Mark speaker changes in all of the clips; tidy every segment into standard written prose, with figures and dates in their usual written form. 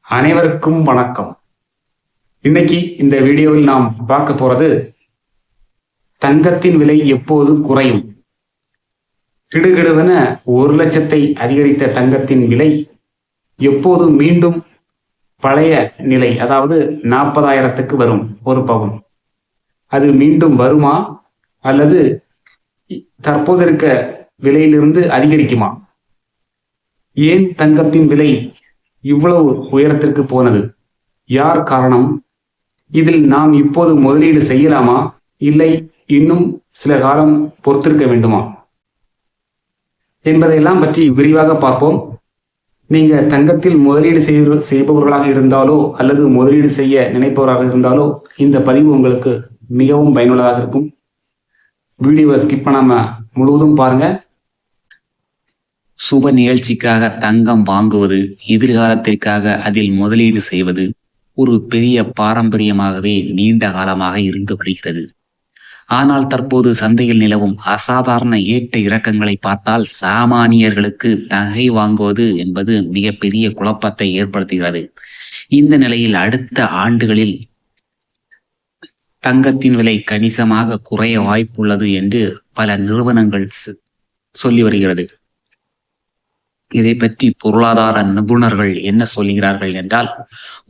Speaker 1: அனைவருக்கும் வணக்கம். இன்னைக்கு இந்த வீடியோவில் நாம் பார்க்க போறது தங்கத்தின் விலை எப்போது குறையும். கிடுகிடுவென 1,00,000 அதிகரித்த தங்கத்தின் விலை எப்போது மீண்டும் பழைய நிலை, அதாவது 40,000க்கு வரும் ஒரு பவுன். அது மீண்டும் வருமா அல்லது தற்போது இருக்க விலையிலிருந்து அதிகரிக்குமா? ஏன் தங்கத்தின் விலை இவ்வளவு உயரத்திற்கு போனது? யார் காரணம்? இதில் நாம் இப்போது முதலீடு செய்யலாமா, இல்லை இன்னும் சில காலம் பொறுத்திருக்க வேண்டுமா என்பதையெல்லாம் பற்றி விரிவாக பார்ப்போம். நீங்க தங்கத்தில் முதலீடு செய்பவர்களாக இருந்தாலோ அல்லது முதலீடு செய்ய நினைப்பவராக இருந்தாலோ இந்த பதிவு உங்களுக்கு மிகவும் பயனுள்ளதாக இருக்கும். வீடியோவை ஸ்கிப் பண்ணாம முழுவதும் பாருங்க.
Speaker 2: சுப நிகழ்ச்சிக்காக தங்கம் வாங்குவது, எதிர்காலத்திற்காக அதில் முதலீடு செய்வது ஒரு பெரிய பாரம்பரியமாகவே நீண்ட காலமாக இருந்து வருகிறது. ஆனால் தற்போது சந்தையில் நிலவும் அசாதாரண ஏற்ற இறக்கங்களை பார்த்தால் சாமானியர்களுக்கு நகை வாங்குவது என்பது மிகப்பெரிய குழப்பத்தை ஏற்படுத்துகிறது. இந்த நிலையில் அடுத்த ஆண்டுகளில் தங்கத்தின் விலை கணிசமாக குறைய வாய்ப்புள்ளது என்று பல நிறுவனங்கள் சொல்லி வருகிறது. இதை பற்றி பொருளாதார நிபுணர்கள் என்ன சொல்கிறார்கள் என்றால்,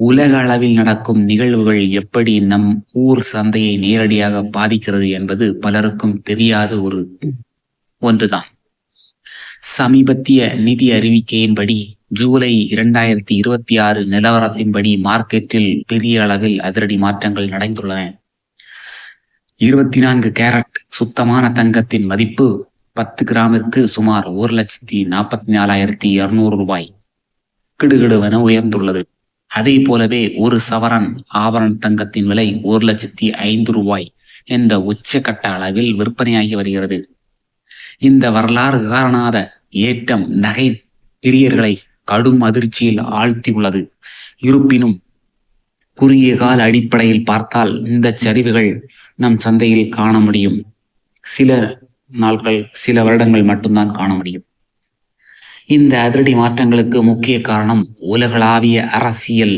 Speaker 2: உலக அளவில் நடக்கும் நிகழ்வுகள் எப்படி நம் ஊர் சந்தையை நேரடியாக பாதிக்கிறது என்பது பலருக்கும் தெரியாத ஒன்றுதான். சமீபத்திய நிதி அறிவிக்கையின்படி ஜூலை 2026 நிலவரத்தின்படி மார்க்கெட்டில் பெரிய அளவில் அதிரடி மாற்றங்கள் நடந்துள்ளன. 24 கேரட் சுத்தமான தங்கத்தின் மதிப்பு 10 கிராமிற்கு சுமார் 1,44,200 ரூபாய் கிடுகிடுவென உயர்ந்துள்ளது. அதே போலவே ஒரு சவரன் ஆபரண தங்கத்தின் விலை 1,05,000 ரூபாய் என்ற உச்சக்கட்ட அளவில் விற்பனையாகி வருகிறது. இந்த வரலாறு காணாத ஏற்றம் நகை பிரியர்களை கடும் அதிர்ச்சியில் ஆழ்த்தியுள்ளது. இருப்பினும் குறுகிய கால அடிப்படையில் பார்த்தால் இந்த சரிவுகள் நம் சந்தையில் காண முடியும். சில நாட்கள், சில வருடங்கள் மட்டும்தான் காண முடியும். இந்த அதிரடி மாற்றங்களுக்கு முக்கிய காரணம் உலகளாவிய அரசியல்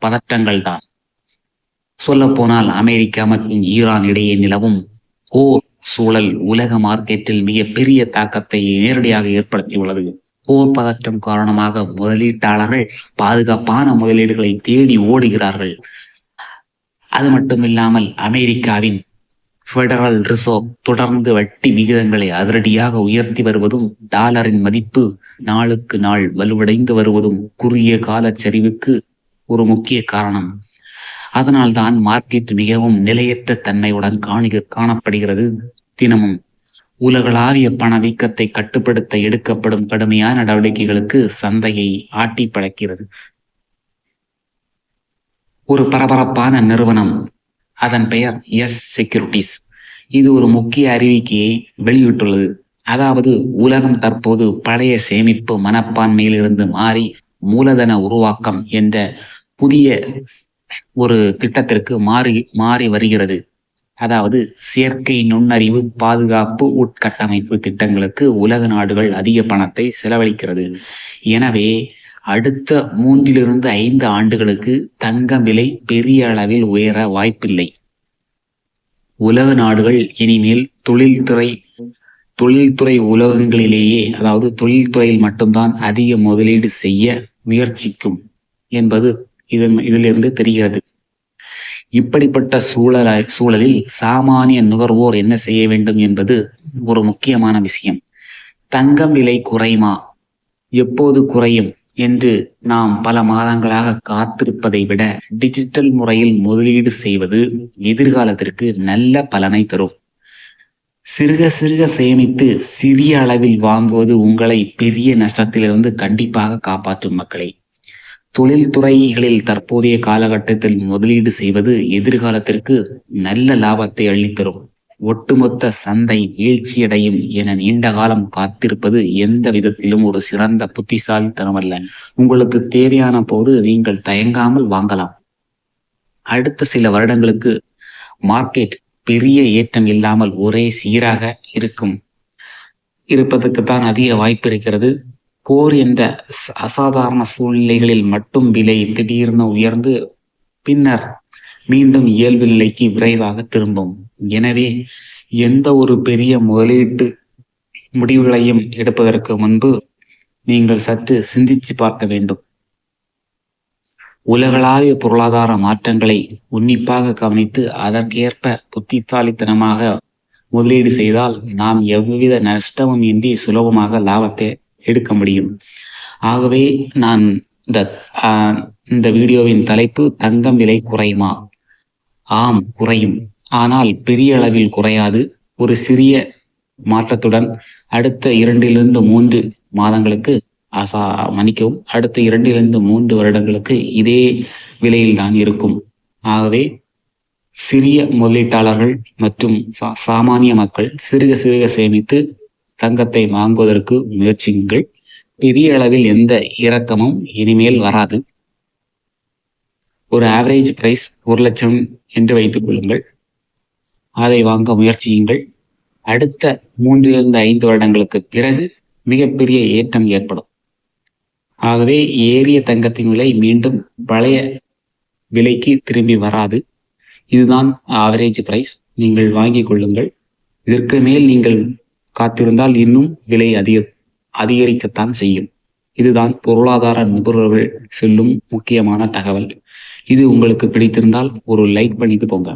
Speaker 2: பதற்றங்கள் தான். சொல்ல போனால் அமெரிக்கா மற்றும் ஈரான் இடையே நிலவும் போர் சூழல் உலக மார்க்கெட்டில் மிக பெரிய தாக்கத்தை நேரடியாக ஏற்படுத்தியுள்ளது. போர் பதற்றம் காரணமாக முதலீட்டாளர்கள் பாதுகாப்பான முதலீடுகளை தேடி ஓடுகிறார்கள். அது மட்டுமில்லாமல் அமெரிக்காவின் ஃபெடரல் ரிசர்வ் தொடர்ந்து வட்டி விகிதங்களை அதிரடியாக உயர்த்தி வருவதும் டாலரின் மதிப்பு நாளுக்கு நாள் வலுவடைந்து வருவதும் குறுகிய கால சரிவுக்கு ஒரு முக்கிய காரணம். அதனால்தான் மார்க்கெட் மிகவும் நிலையற்ற தன்மையுடன் காணப்படுகிறது. தினமும் உலகளாவிய பணவீக்கத்தை கட்டுப்படுத்த எடுக்கப்படும் கடுமையான நடவடிக்கைகளுக்கு சந்தையை ஆட்டி படைக்கிறது. ஒரு பரபரப்பான நிறுவனம், அதன் பெயர் எஸ் செக்யூரிட்டிஸ், இது ஒரு முக்கிய அறிவிக்கையை வெளியிட்டுள்ளது. அதாவது உலகம் தற்போது பழைய சேமிப்பு மனப்பான்மையிலிருந்து மாறி மூலதன உருவாக்கம் என்ற புதிய ஒரு திட்டத்திற்கு மாறி வருகிறது. அதாவது செயற்கை நுண்ணறிவு பாதுகாப்பு உட்கட்டமைப்பு திட்டங்களுக்கு உலக நாடுகள் அதிக பணத்தை செலவழிக்கிறது. எனவே அடுத்த 3-5 ஆண்டுகளுக்கு தங்கம் விலை பெரிய அளவில் உயர வாய்ப்பில்லை. உலக நாடுகள் இனிமேல் தொழில்துறை உலகங்களிலேயே, அதாவது தொழில்துறையில் மட்டும்தான் அதிக முதலீடு செய்ய முயற்சிக்கும் என்பது இதிலிருந்து தெரிகிறது. இப்படிப்பட்ட சூழலில் சாமானிய நுகர்வோர் என்ன செய்ய வேண்டும் என்பது ஒரு முக்கியமான விஷயம். தங்கம் விலை குறையுமா, எப்போது குறையும் என்று நாம் பல மாதங்களாக காத்திருப்பதை விட டிஜிட்டல் முறையில் முதலீடு செய்வது எதிர்காலத்திற்கு நல்ல பலனை தரும். சிறுக சிறுக சேமித்து சிறிய அளவில் வாங்குவது உங்களை பெரிய நஷ்டத்திலிருந்து கண்டிப்பாக காப்பாற்றும். மக்களே, தொழில்துறைகளில் தற்போதைய காலகட்டத்தில் முதலீடு செய்வது எதிர்காலத்திற்கு நல்ல லாபத்தை அள்ளித்தரும். ஒட்டுமொத்த சந்தை வீழ்ச்சியடையும் என நீண்ட காலம் காத்திருப்பது எந்த விதத்திலும் ஒரு சிறந்த புத்திசாலித்தனம் அல்ல. உங்களுக்கு தேவையான போது நீங்கள் தயங்காமல் வாங்கலாம். அடுத்த சில வருடங்களுக்கு மார்க்கெட் பெரிய ஏற்றம் இல்லாமல் ஒரே சீராக இருப்பதற்குத்தான் அதிக வாய்ப்பு இருக்கிறது. போர் என்ற அசாதாரண சூழ்நிலைகளில் மட்டும் விலை திடீர்னு உயர்ந்து பின்னர் மீண்டும் இயல்பு நிலைக்கு விரைவாக திரும்பும். எனவே எந்த ஒரு பெரிய முதலீட்டு முடிவுகளையும் எடுப்பதற்கு முன்பு நீங்கள் சற்று சிந்திச்சு பார்க்க வேண்டும். உலகளாவிய பொருளாதார மாற்றங்களை உன்னிப்பாக கவனித்து அதற்கேற்ப புத்திசாலித்தனமாக முதலீடு செய்தால் நாம் எவ்வித நஷ்டமும் இன்றி சுலபமாக லாபத்தை எடுக்க முடியும். ஆகவே நான் இந்த வீடியோவின் தலைப்பு தங்கம் விலை குறையுமா? ஆம், குறையும். ஆனால் பெரிய அளவில் குறையாது. ஒரு சிறிய மாற்றத்துடன் அடுத்த 2 to 3 மாதங்களுக்கு அடுத்த 2 to 3 வருடங்களுக்கு இதே விலையில்தான் இருக்கும். ஆகவே சிறிய முதலீட்டாளர்கள் மற்றும் சாமானிய மக்கள் சிறுக சிறுக சேமித்து தங்கத்தை வாங்குவதற்கு முயற்சியுங்கள். பெரிய அளவில் எந்த இறக்கமும் இனிமேல் வராது. ஒரு ஆவரேஜ் பிரைஸ் 1 லட்சம் என்று வைத்துக் கொள்ளுங்கள். அதை வாங்க முயற்சியுங்கள். அடுத்த 3 to 5 வருடங்களுக்கு பிறகு மிகப்பெரிய ஏற்றம் ஏற்படும். ஆகவே ஏறிய தங்கத்தின் விலை மீண்டும் பழைய விலைக்கு திரும்பி வராது. இதுதான் ஆவரேஜ் பிரைஸ். நீங்கள் வாங்கிக் கொள்ளுங்கள். இதற்கு மேல் நீங்கள் காத்திருந்தால் இன்னும் விலை அதிகரிக்கத்தான் செய்யும். இதுதான் பொருளாதார நிபுணர்கள் சொல்லும் முக்கியமான தகவல். இது உங்களுக்கு பிடித்திருந்தால் ஒரு லைக் பண்ணிட்டு போங்க.